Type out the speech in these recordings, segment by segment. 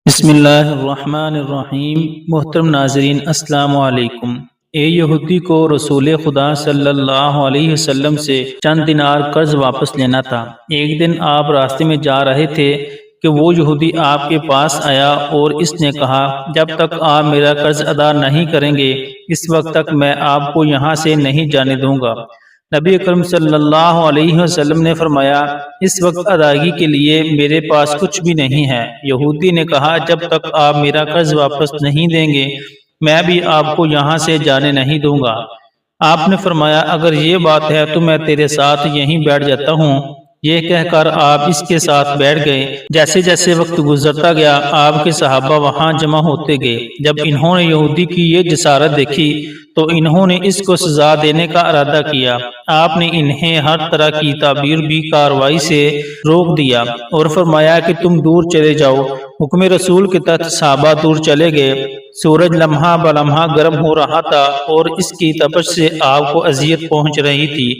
بسم اللہ الرحمن الرحیم۔ محترم ناظرین السلام علیکم۔ یہودی کو رسول خدا صلی اللہ علیہ وسلم سے چند دینار قرض واپس لینا تھا۔ ایک دن آپ راستے میں جا رہے تھے کہ وہ یہودی آپ کے پاس آیا اور اس نے کہا، جب تک آپ میرا قرض ادا نہیں کریں گے اس وقت تک میں آپ کو یہاں سے نہیں جانے دوں گا۔ نبی اکرم صلی اللہ علیہ وسلم نے فرمایا، اس وقت ادائیگی کے لیے میرے پاس کچھ بھی نہیں ہے۔ یہودی نے کہا، جب تک آپ میرا قرض واپس نہیں دیں گے میں بھی آپ کو یہاں سے جانے نہیں دوں گا۔ آپ نے فرمایا، اگر یہ بات ہے تو میں تیرے ساتھ یہیں بیٹھ جاتا ہوں۔ یہ کہہ کر آپ اس کے ساتھ بیٹھ گئے۔ جیسے جیسے وقت گزرتا گیا آپ کے صحابہ وہاں جمع ہوتے گئے۔ جب انہوں نے یہودی کی یہ جسارت دیکھی تو انہوں نے اس کو سزا دینے کا ارادہ کیا۔ آپ نے انہیں ہر طرح کی تعبیر بھی کارروائی سے روک دیا اور فرمایا کہ تم دور چلے جاؤ۔ حکم رسول کے تحت صحابہ دور چلے گئے۔ سورج لمحہ بلمحہ گرم ہو رہا تھا اور اس کی تپش سے آپ کو اذیت پہنچ رہی تھی،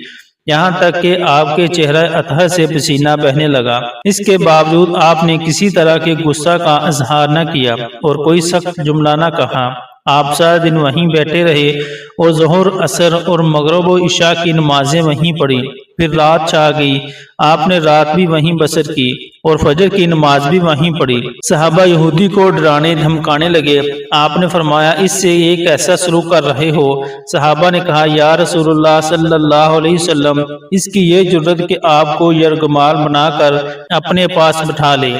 یہاں تک کہ آپ کے چہرہ اطہر سے پسینہ بہنے لگا۔ اس کے باوجود آپ نے کسی طرح کے غصہ کا اظہار نہ کیا اور کوئی سخت جملہ نہ کہا۔ آپ سارا دن وہیں بیٹھے رہے اور ظہر، عصر اور مغرب و عشاء کی نمازیں وہیں پڑھی۔ پھر رات چھا گئی، آپ نے رات بھی وہیں بسر کی اور فجر کی نماز بھی وہیں پڑھی۔ صحابہ یہودی کو ڈرانے دھمکانے لگے۔ آپ نے فرمایا، اس سے یہ کیسا سلوک کر رہے ہو؟ صحابہ نے کہا، یا رسول اللہ صلی اللہ علیہ وسلم، اس کی یہ جرت کہ آپ کو یرغمال بنا کر اپنے پاس بٹھا لے۔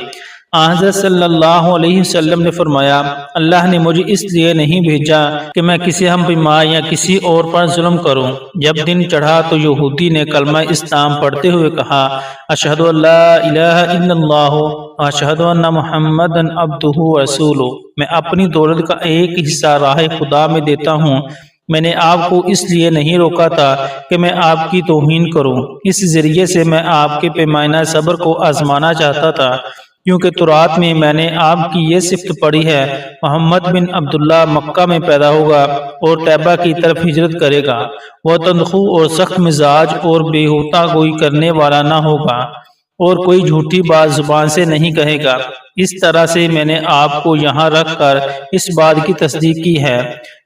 حضرت صلی اللہ علیہ وسلم نے فرمایا، اللہ نے مجھے اس لیے نہیں بھیجا کہ میں کسی ہم پیما یا کسی اور پر ظلم کروں۔ جب دن چڑھا تو یہودی نے کلمہ اسلام پڑھتے ہوئے کہا، اشہد ان لا الہ الا اللہ اشہد ان محمد عبدہ ورسولہ، میں اپنی دولت کا ایک حصہ راہ خدا میں دیتا ہوں۔ میں نے آپ کو اس لیے نہیں روکا تھا کہ میں آپ کی توہین کروں، اس ذریعے سے میں آپ کے پیمانہ صبر کو آزمانا چاہتا تھا، کیونکہ تورات میں نے آپ کی یہ صفت پڑھی ہے، محمد بن عبداللہ مکہ میں پیدا ہوگا اور طیبہ کی طرف ہجرت کرے گا۔ وہ تندخو اور سخت مزاج اور بےہودہ گوئی کرنے والا نہ ہوگا اور کوئی جھوٹی بات زبان سے نہیں کہے گا۔ اس طرح سے میں نے آپ کو یہاں رکھ کر اس بات کی تصدیق کی ہے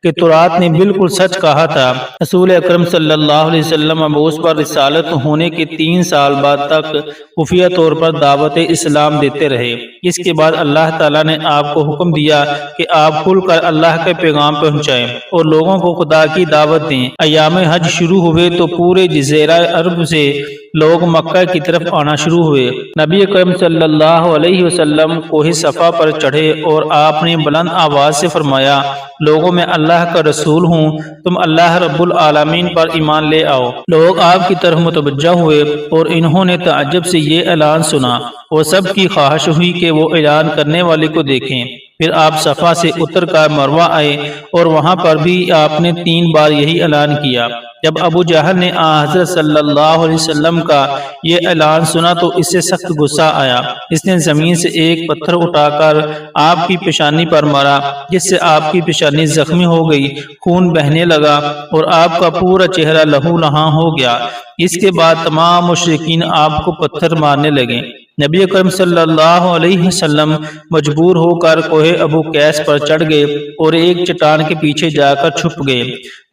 کہ تورات نے بالکل سچ کہا تھا۔ رسول اکرم صلی اللہ علیہ وسلم مبعوث پر رسالت ہونے کے 3 سال بعد تک خفیہ طور پر دعوت اسلام دیتے رہے۔ اس کے بعد اللہ تعالیٰ نے آپ کو حکم دیا کہ آپ کھل کر اللہ کے پیغام پہنچائیں اور لوگوں کو خدا کی دعوت دیں۔ ایام حج شروع ہوئے تو پورے جزیرہ عرب سے لوگ مکہ کی طرف آنا شروع ہوئے۔ نبی اکرم صلی اللہ علیہ وسلم کوہ صفا پر چڑھے اور آپ نے بلند آواز سے فرمایا، لوگوں میں اللہ کا رسول ہوں، تم اللہ رب العالمین پر ایمان لے آؤ۔ لوگ آپ کی طرف متوجہ ہوئے اور انہوں نے تعجب سے یہ اعلان سنا اور سب کی خواہش ہوئی کہ وہ اعلان کرنے والے کو دیکھیں۔ پھر آپ صفا سے اتر کر مروہ آئے اور وہاں پر بھی آپ نے 3 بار یہی اعلان کیا۔ جب ابو جہل نے حضرت صلی اللہ علیہ وسلم کا یہ اعلان سنا تو اس سے سخت غصہ آیا۔ اس نے زمین سے ایک پتھر اٹھا کر آپ کی پیشانی پر مارا، جس سے آپ کی پیشانی زخمی ہو گئی، خون بہنے لگا اور آپ کا پورا چہرہ لہو لہاں ہو گیا۔ اس کے بعد تمام مشرکین آپ کو پتھر مارنے لگے۔ نبی اکرم صلی اللہ علیہ وسلم مجبور ہو کر کوہ ابو قیس پر چڑھ گئے اور ایک چٹان کے پیچھے جا کر چھپ گئے۔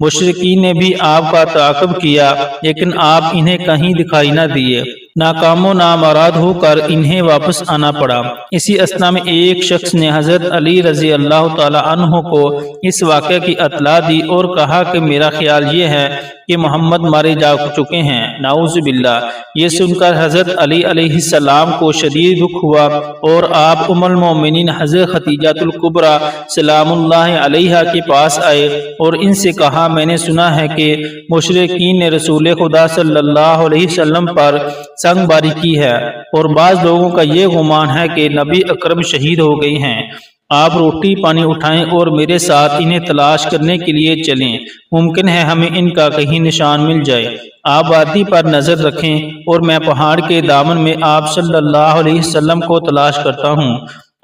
مشرکین نے بھی آپ کا تعاقب کیا لیکن آپ انہیں کہیں دکھائی نہ دیے۔ ناکام و نامراد ہو کر انہیں واپس آنا پڑا۔ اسی اثنا میں ایک شخص نے حضرت علی رضی اللہ تعالی عنہ کو اس واقعہ کی اطلاع دی اور کہا کہ میرا خیال یہ ہے کہ محمد مارے جا چکے ہیں، نعوذ باللہ۔ یہ سن کر حضرت علی علیہ السلام کو شدید دکھ ہوا اور آپ ام المومنین حضرت خدیجہ الکبریٰ سلام اللہ علیہا کے پاس آئے اور ان سے کہا، میں نے سنا ہے کہ مشرکین نے رسول خدا صلی اللہ علیہ وسلم پر سنگ باری کی ہے اور بعض لوگوں کا یہ گمان ہے کہ نبی اکرم شہید ہو گئے ہیں۔ آپ روٹی پانی اٹھائیں اور میرے ساتھ انہیں تلاش کرنے کے لیے چلیں، ممکن ہے ہمیں ان کا کہیں نشان مل جائے۔ آپ وادی پر نظر رکھیں اور میں پہاڑ کے دامن میں آپ صلی اللہ علیہ وسلم کو تلاش کرتا ہوں۔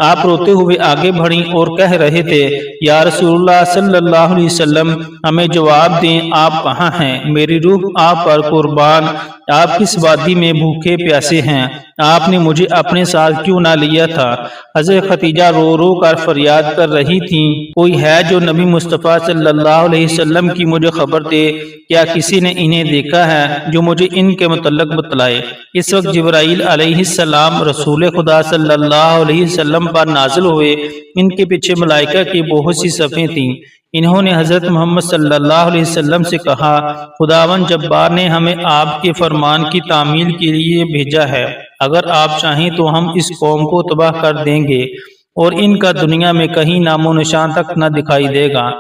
آپ روتے ہوئے آگے بڑھیں اور کہہ رہے تھے، یا رسول اللہ صلی اللہ علیہ وسلم، ہمیں جواب دیں، آپ کہاں ہیں؟ میری روح آپ پر قربان، آپ کس وادی میں بھوکے پیاسے ہیں؟ آپ نے مجھے اپنے ساتھ کیوں نہ لیا تھا؟ حضرت خدیجہ رو رو کر فریاد کر رہی تھیں، کوئی ہے جو نبی مصطفیٰ صلی اللہ علیہ وسلم کی مجھے خبر دے، کیا کسی نے انہیں دیکھا ہے جو مجھے ان کے متعلق بتلائے؟ اس وقت جبرائیل علیہ السلام رسول خدا صلی اللہ علیہ وسلم پر نازل ہوئے۔ ان کے پیچھے ملائکہ کی بہت سی صفیں تھیں۔ انہوں نے حضرت محمد صلی اللہ علیہ وسلم سے کہا، خداوند جبار نے ہمیں آپ کے فرمان کی تعمیل کے لیے بھیجا ہے، اگر آپ چاہیں تو ہم اس قوم کو تباہ کر دیں گے اور ان کا دنیا میں کہیں نام و نشان تک نہ دکھائی دے گا۔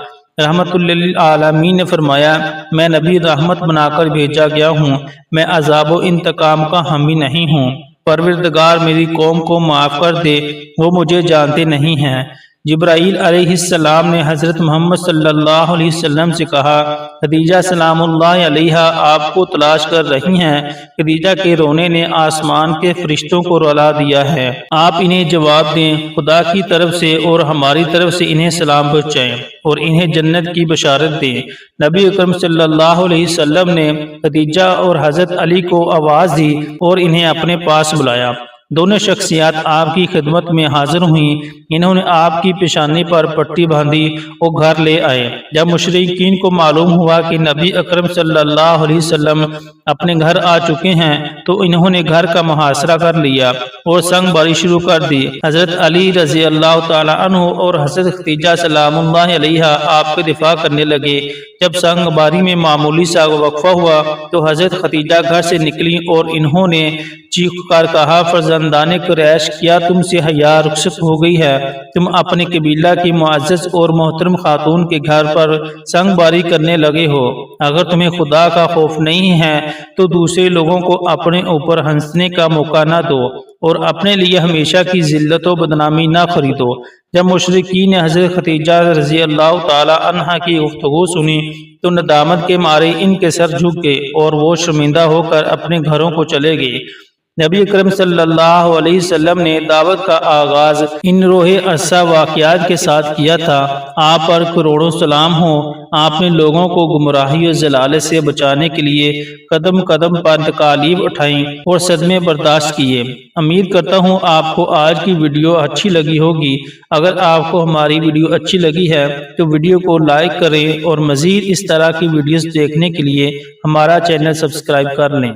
رحمت للعالمین نے فرمایا، میں نبی رحمت بنا کر بھیجا گیا ہوں، میں عذاب و انتقام کا حامی نہیں ہوں۔ پروردگار میری قوم کو معاف کر دے، وہ مجھے جانتے نہیں ہیں۔ جبرائیل علیہ السلام نے حضرت محمد صلی اللہ علیہ وسلم سے کہا، خدیجہ سلام اللہ علیہا آپ کو تلاش کر رہی ہیں۔ خدیجہ کے رونے نے آسمان کے فرشتوں کو رلا دیا ہے، آپ انہیں جواب دیں، خدا کی طرف سے اور ہماری طرف سے انہیں سلام پہنچائیں اور انہیں جنت کی بشارت دیں۔ نبی اکرم صلی اللہ علیہ وسلم نے خدیجہ اور حضرت علی کو آواز دی اور انہیں اپنے پاس بلایا۔ دونوں شخصیات آپ کی خدمت میں حاضر ہوئیں۔ انہوں نے آپ کی پیشانی پر پٹی باندھی اور گھر لے آئے۔ جب مشرکین کو معلوم ہوا کہ نبی اکرم صلی اللہ علیہ وسلم اپنے گھر آ چکے ہیں تو انہوں نے گھر کا محاصرہ کر لیا اور سنگ باری شروع کر دی۔ حضرت علی رضی اللہ تعالی عنہ اور حضرت خدیجہ سلام اللہ علیہا آپ کے دفاع کرنے لگے۔ جب سنگ باری میں معمولی سا وقفہ ہوا تو حضرت خدیجہ گھر سے نکلی اور انہوں نے چیخ کر کہا، فرزندان قریش، کیا تم سے حیا رخصت ہو گئی ہے؟ تم اپنے قبیلہ کی معزز اور محترم خاتون کے گھر پر سنگ باری کرنے لگے ہو۔ اگر تمہیں خدا کا خوف نہیں ہے تو دوسرے لوگوں کو اپنے اوپر ہنسنے کا موقع نہ دو اور اپنے لیے ہمیشہ کی ذلت و بدنامی نہ خریدو۔ جب مشرکین نے حضرت خدیجہ رضی اللہ تعالی عنہا کی گفتگو سنی تو ندامت کے مارے ان کے سر جھک گئے اور وہ شرمندہ ہو کر اپنے گھروں کو چلے گئے۔ نبی اکرم صلی اللہ علیہ وسلم نے دعوت کا آغاز ان روح عرصہ واقعات کے ساتھ کیا تھا۔ آپ پر کروڑوں سلام ہوں۔ آپ نے لوگوں کو گمراہی و ضلالت سے بچانے کے لیے قدم قدم پر تکالیف اٹھائیں اور صدمے برداشت کیے۔ امید کرتا ہوں آپ کو آج کی ویڈیو اچھی لگی ہوگی۔ اگر آپ کو ہماری ویڈیو اچھی لگی ہے تو ویڈیو کو لائک کریں اور مزید اس طرح کی ویڈیوز دیکھنے کے لیے ہمارا چینل سبسکرائب کر لیں۔